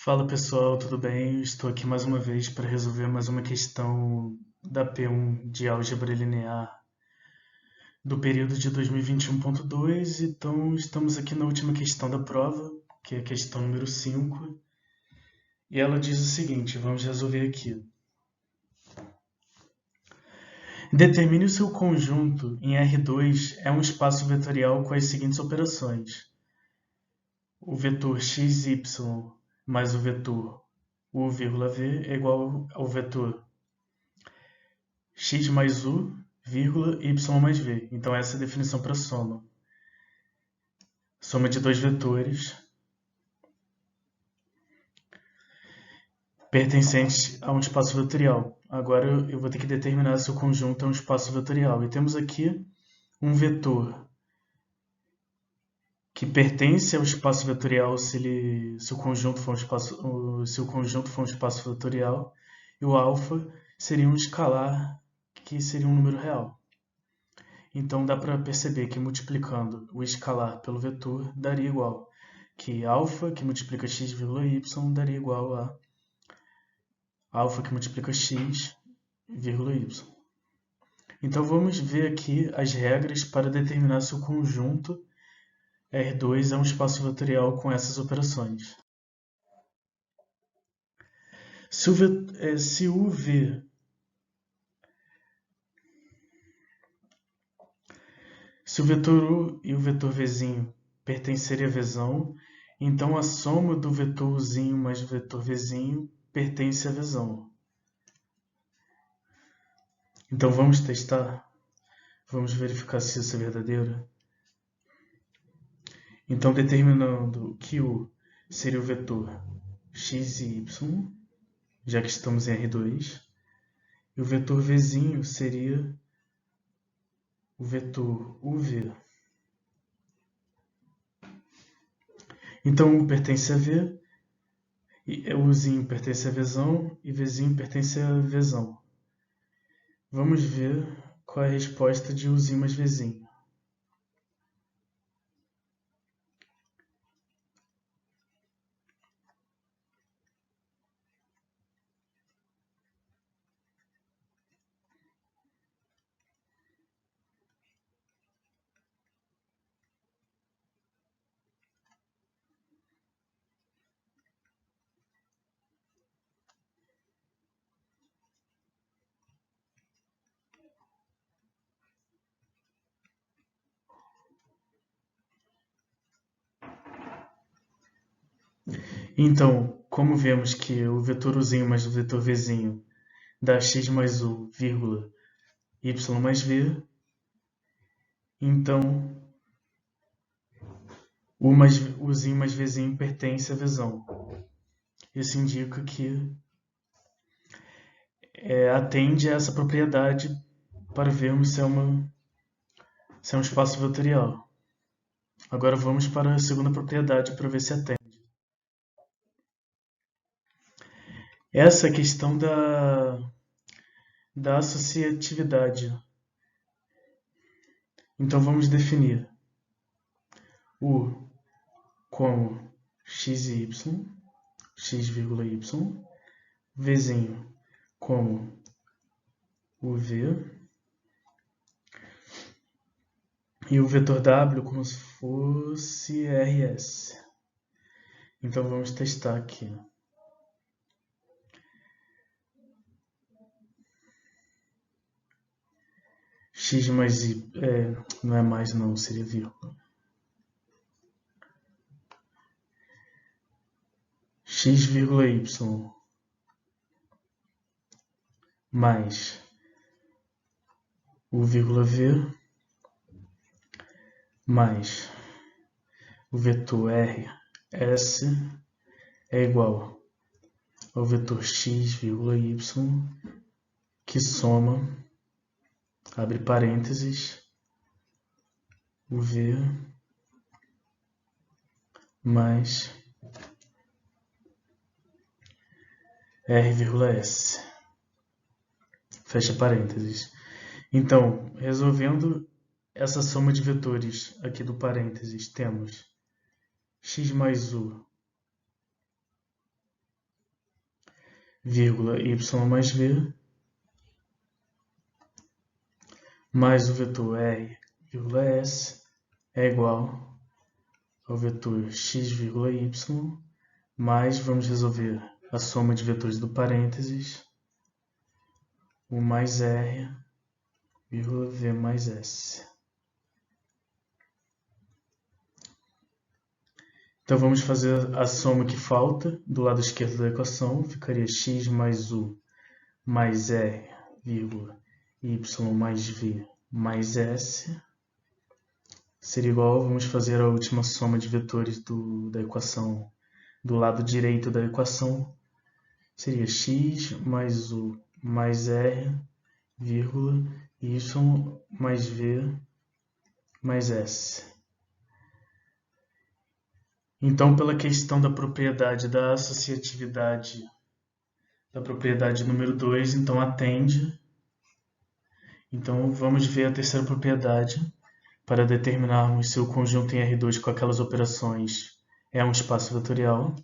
Fala pessoal, tudo bem? Estou aqui mais uma vez para resolver mais uma questão da P1 de álgebra linear do período de 2021.2. Então, estamos aqui na última questão da prova, que é a questão número 5, e ela diz o seguinte: vamos resolver aqui. Determine o seu conjunto em R2 é um espaço vetorial com as seguintes operações: o vetor xy mais o vetor u,v é igual ao vetor x mais u, vírgula, y mais v. Então essa é a definição para soma. Soma de dois vetores pertencentes a um espaço vetorial. Agora eu vou ter que determinar se o conjunto é um espaço vetorial. E temos aqui um vetor que pertence ao espaço vetorial se o conjunto for um espaço vetorial, e o alfa seria um escalar que seria um número real. Então dá para perceber que multiplicando o escalar pelo vetor daria igual que alfa que multiplica x, y daria igual a alfa que multiplica x, y. Então vamos ver aqui as regras para determinar se o conjunto R2 é um espaço vetorial com essas operações. Se o V Se o vetor U e o vetor Vzinho pertencerem a Vzão, então a soma do vetor Uzinho mais o vetor Vzinho pertence a Vzão. Então vamos testar? Vamos verificar se isso é verdadeiro? Então determinando que U seria o vetor x e y, já que estamos em R2, e o vetor Vzinho seria o vetor UV. Então U pertence a V, e Uzinho pertence a Vzão e Vzinho pertence a Vzão. Vamos ver qual é a resposta de Uzinho mais Vzinho. Então, como vemos que o vetor Uzinho mais o vetor Vzinho dá x mais U, vírgula, y mais V, então Uzinho mais Vzinho pertence a Vzão. Isso indica que atende a essa propriedade para vermos se é um espaço vetorial. Agora vamos para a segunda propriedade para ver se atende. Essa é a questão da associatividade. Então vamos definir U como x e y, x, y, Vzinho como o V, e o vetor W como se fosse RS. Então vamos testar aqui. X mais y, não é mais não, seria vírgula. X, vírgula y mais o vírgula V mais o vetor RS é igual ao vetor x, vírgula y, que soma, abre parênteses, o V mais R,S. Fecha parênteses. Então, resolvendo essa soma de vetores aqui do parênteses, temos x mais u vírgula y mais v, mais o vetor r, vírgula s, é igual ao vetor x, vírgula y, mais, vamos resolver a soma de vetores do parênteses, o mais r, vírgula v mais s. Então vamos fazer a soma que falta do lado esquerdo da equação, ficaria x mais u mais r, vírgula, y mais v mais s, seria igual, vamos fazer a última soma de vetores da equação do lado direito da equação, seria x mais u mais r, vírgula, y mais v mais s. Então, pela questão da propriedade da associatividade, da propriedade número 2, então atende. Então, vamos ver a terceira propriedade para determinarmos se o conjunto em R2 com aquelas operações é um espaço vetorial.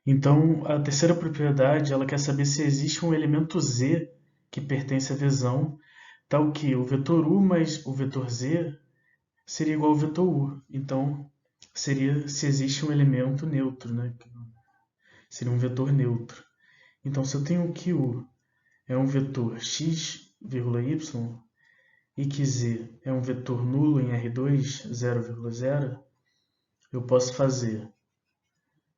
Então, a terceira propriedade, ela quer saber se existe um elemento Z que pertence à Vzão, tal que o vetor U mais o vetor Z seria igual ao vetor U. Então, seria se existe um elemento neutro, né? Seria um vetor neutro. Então, se eu tenho que U é um vetor x, y, e que z é um vetor nulo em R2, 0,0, eu posso fazer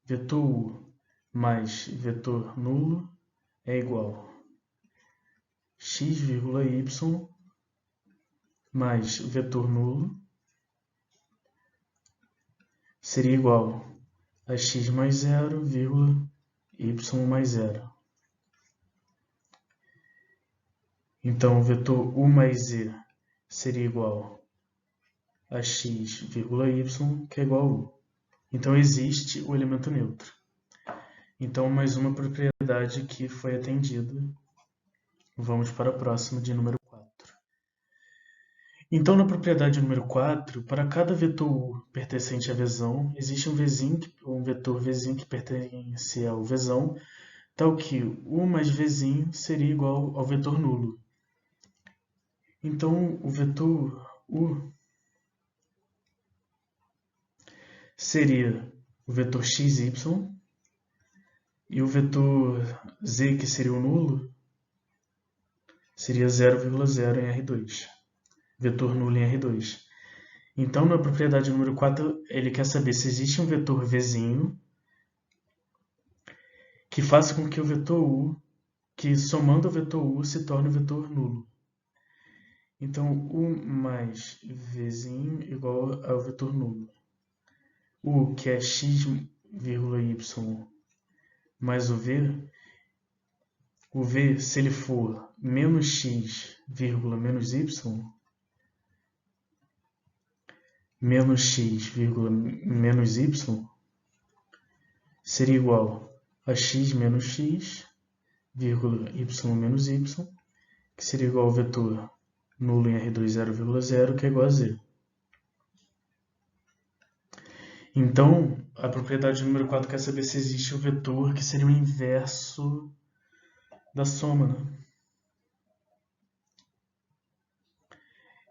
vetor U mais vetor nulo é igual a x, y mais vetor nulo seria igual a x mais 0, y mais 0. Então, o vetor U mais Z seria igual a x, y, que é igual a U. Então, existe o elemento neutro. Então, mais uma propriedade que foi atendida. Vamos para a próxima, de número 4. Então, na propriedade número 4, para cada vetor U pertencente à Vzão, existe um vetor Vzinho que pertence ao Vzão, tal que U mais Vzinho seria igual ao vetor nulo. Então, o vetor U seria o vetor xy, e o vetor z, que seria o nulo, seria 0,0 em R2. Vetor nulo em R2. Então, na propriedade número 4, ele quer saber se existe um vetor Vzinho que faça com que o vetor U, que somando o vetor U, se torne o vetor nulo. Então, U mais Vzinho igual ao vetor nulo. U, que é x, y, mais o V, se ele for menos x, menos y, menos x, menos y, seria igual a x menos x, y menos y, que seria igual ao vetor nulo em R2, 0,0, que é igual a z. Então, a propriedade número 4 quer saber se existe um vetor que seria o inverso da soma, né?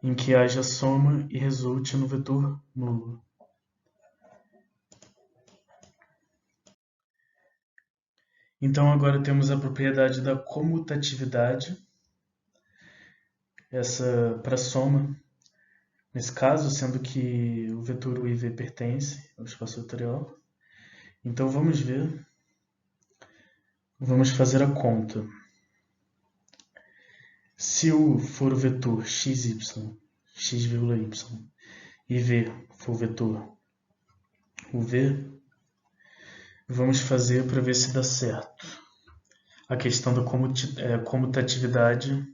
Em que haja soma e resulte no vetor nulo. Então, agora temos a propriedade da comutatividade, essa para soma, nesse caso, sendo que o vetor U e V pertence ao espaço vetorial. Então, vamos ver. Vamos fazer a conta. Se U for o vetor xy, x, y, e V for o vetor UV, vamos fazer para ver se dá certo a questão da comutatividade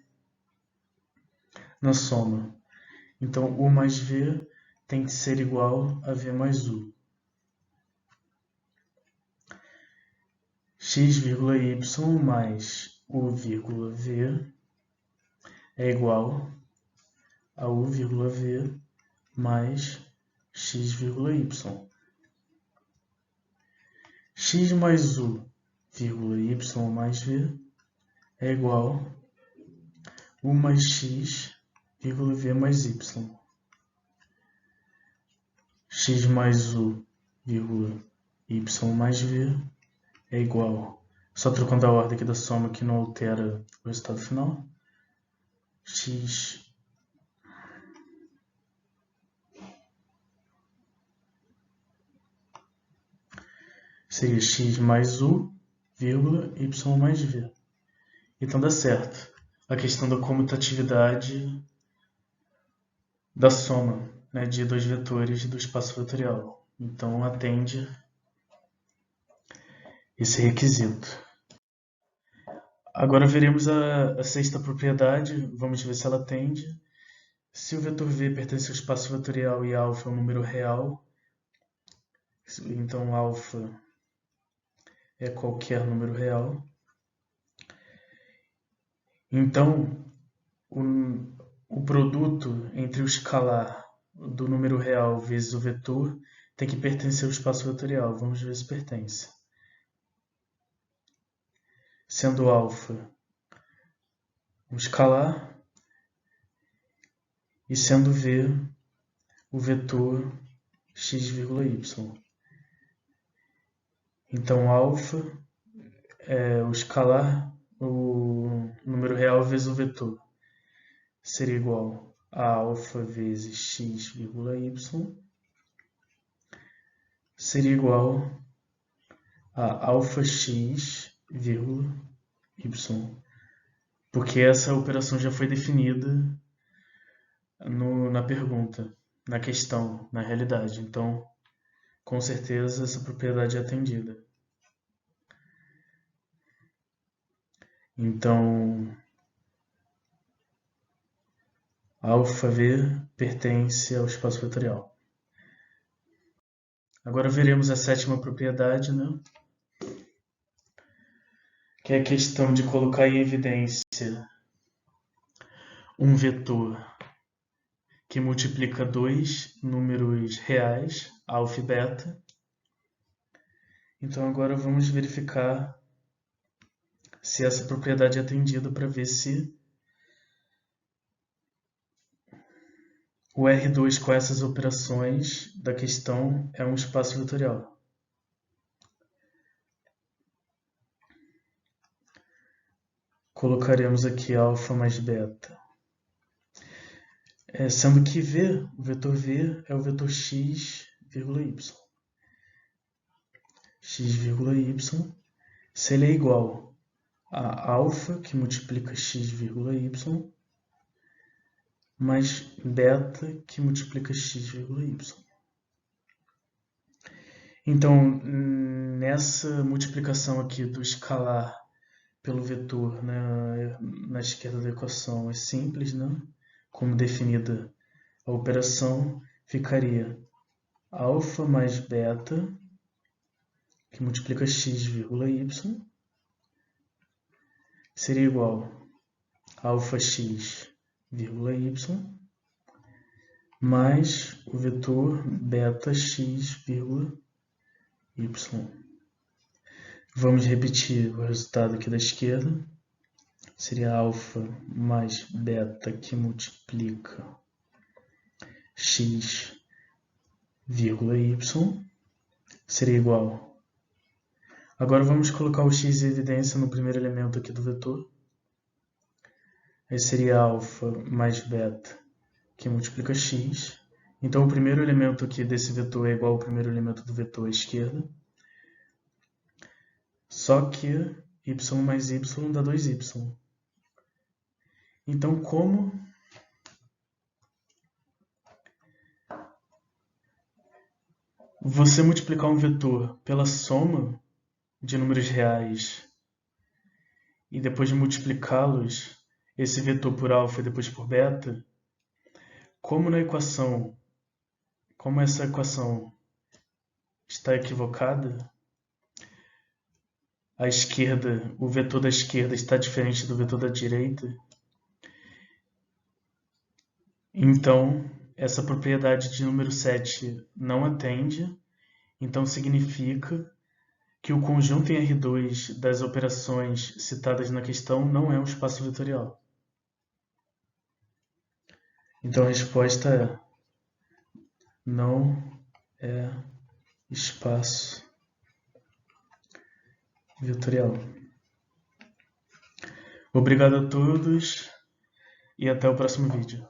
na soma. Então, U mais V tem que ser igual a V mais U. X, y mais U, V é igual a U, V mais X, Y. X mais U vírgula y mais v é igual a u mais x, vírgula v mais y. X mais u, vírgula y mais v é igual, só trocando a ordem aqui da soma que não altera o resultado final, x seria x mais u, vírgula y mais v. Então dá certo a questão da comutatividade da soma, né, de dois vetores do espaço vetorial. Então atende esse requisito. Agora veremos a sexta propriedade, vamos ver se ela atende. Se o vetor v pertence ao espaço vetorial e alfa é um número real, então alfa é qualquer número real. Então, o produto entre o escalar do número real vezes o vetor tem que pertencer ao espaço vetorial. Vamos ver se pertence. Sendo alfa um escalar e sendo v o vetor x, y. Então, alfa é o escalar, o número real vezes o vetor. Seria igual a alfa vezes x, y. Seria igual a alfa x, y. Porque essa operação já foi definida na pergunta, na questão, na realidade. Então, com certeza, essa propriedade é atendida. Então, alfa v pertence ao espaço vetorial. Agora veremos a sétima propriedade, né? Que é a questão de colocar em evidência um vetor que multiplica dois números reais, alfa e beta. Então agora vamos verificar se essa propriedade é atendida para ver se o R2 com essas operações da questão é um espaço vetorial. Colocaremos aqui alfa mais beta. Sendo que v, o vetor v é o vetor x, y. X, y, se ele é igual a alfa, que multiplica x, y, mais beta, que multiplica x, y. Então, nessa multiplicação aqui do escalar pelo vetor, né, na esquerda da equação é simples, né? Como definida a operação, ficaria alfa mais beta, que multiplica x, y, seria igual a alfa x, y, mais o vetor beta x, y. Vamos repetir o resultado aqui da esquerda. Seria alfa mais beta que multiplica x, y, seria igual. Agora vamos colocar o x em evidência no primeiro elemento aqui do vetor. Aí seria alfa mais beta que multiplica x. Então o primeiro elemento aqui desse vetor é igual ao primeiro elemento do vetor à esquerda. Só que y mais y dá 2y. Então, como você multiplicar um vetor pela soma de números reais e depois de multiplicá-los, esse vetor por alfa e depois por beta, como essa equação está equivocada, a esquerda, o vetor da esquerda está diferente do vetor da direita, então essa propriedade de número 7 não atende, então significa que o conjunto em R2 das operações citadas na questão não é um espaço vetorial. Então a resposta é: não é espaço vetorial. Obrigado a todos e até o próximo vídeo.